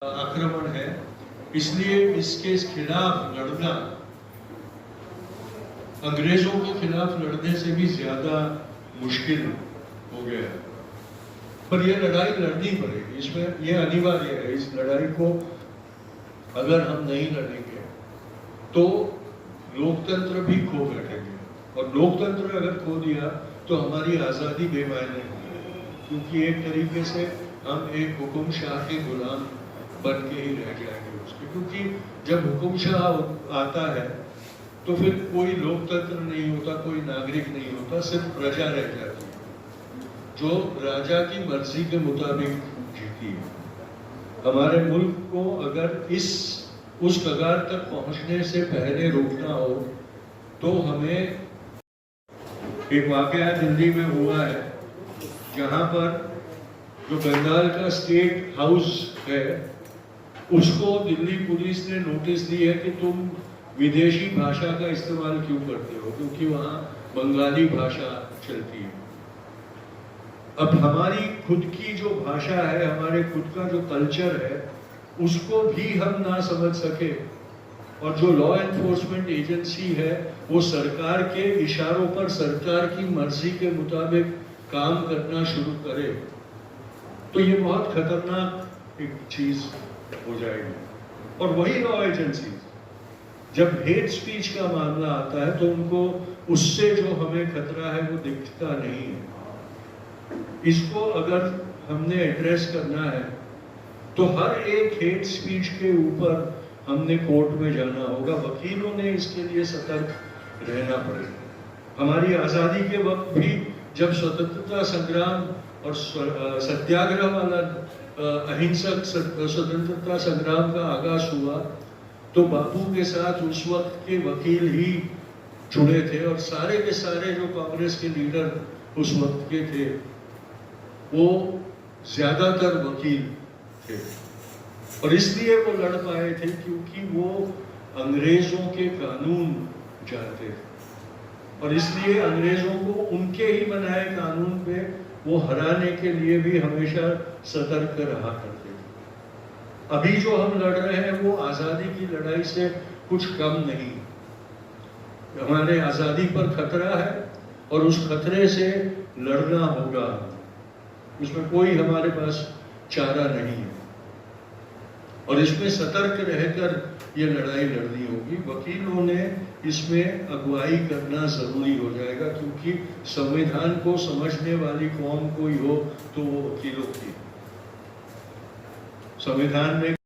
आक्रमण है, इसलिए इसके खिलाफ लड़ना अंग्रेजों के खिलाफ लड़ने से भी ज्यादा मुश्किल हो गया। पर यह लड़ाई लड़नी पड़ेगी, इसमें यह अनिवार्य है। इस लड़ाई को अगर हम नहीं लड़ेंगे तो लोकतंत्र भी खो बैठेंगे, और लोकतंत्र अगर खो दिया तो हमारी आजादी बेमायने होगी, क्योंकि एक तरीके से हम एक हुकुमशाह के गुलाम बन के ही रह जाएंगे उसके। क्योंकि जब हुकुमशाह आता है तो फिर कोई लोकतंत्र नहीं होता, कोई नागरिक नहीं होता, सिर्फ प्रजा रह जाती है जो राजा की मर्जी के मुताबिक जीती है। हमारे मुल्क को अगर उस कगार तक पहुंचने से पहले रोकना हो तो हमें, एक वाकया दिल्ली में हुआ है जहां पर जो बंगाल का स्टेट हाउस है उसको दिल्ली पुलिस ने नोटिस दी है कि तुम विदेशी भाषा का इस्तेमाल क्यों करते हो, क्योंकि वहां बंगाली भाषा चलती है। अब हमारी खुद की जो भाषा है, हमारे खुद का जो कल्चर है, उसको भी हम ना समझ सके और जो लॉ एनफोर्समेंट एजेंसी है वो सरकार के इशारों पर सरकार की मर्जी के मुताबिक काम करना शुरू करे, तो ये बहुत खतरनाक एक चीज हो जाएगी। और वही लॉ एजेंसी जब हेट स्पीच का मामला आता है तो उनको उससे जो हमें खतरा है वो दिखता नहीं है। इसको अगर हमने एड्रेस करना है तो हर एक हेट स्पीच के ऊपर हमने कोर्ट में जाना होगा, वकीलों ने इसके लिए सतर्क रहना पड़ेगा। हमारी आजादी के वक्त भी जब स्वतंत्रता संग्राम और सत्याग्रह वाला अहिंसक स्वतंत्रता संग्राम का आगाज हुआ तो बापू के साथ उस वक्त के वकील ही जुड़े थे, और सारे के सारे जो कांग्रेस के लीडर उस वक्त के थे वो ज्यादातर वकील थे, और इसलिए वो लड़ पाए थे क्योंकि वो अंग्रेजों के कानून जानते थे, और इसलिए अंग्रेजों को उनके ही बनाए कानून पे वो हराने के लिए भी हमेशा सतर्क रहा करते थे। अभी जो हम लड़ रहे हैं वो आजादी की लड़ाई से कुछ कम नहीं। हमारे आजादी पर खतरा है और उस खतरे से लड़ना होगा, उसमें कोई हमारे पास चारा नहीं है, और इसमें सतर्क रहकर ये लड़ाई लड़नी होगी। वकीलों ने इसमें अगुवाई करना जरूरी हो जाएगा, क्योंकि संविधान को समझने वाली कौम कोई हो तो वो वकीलों की। संविधान में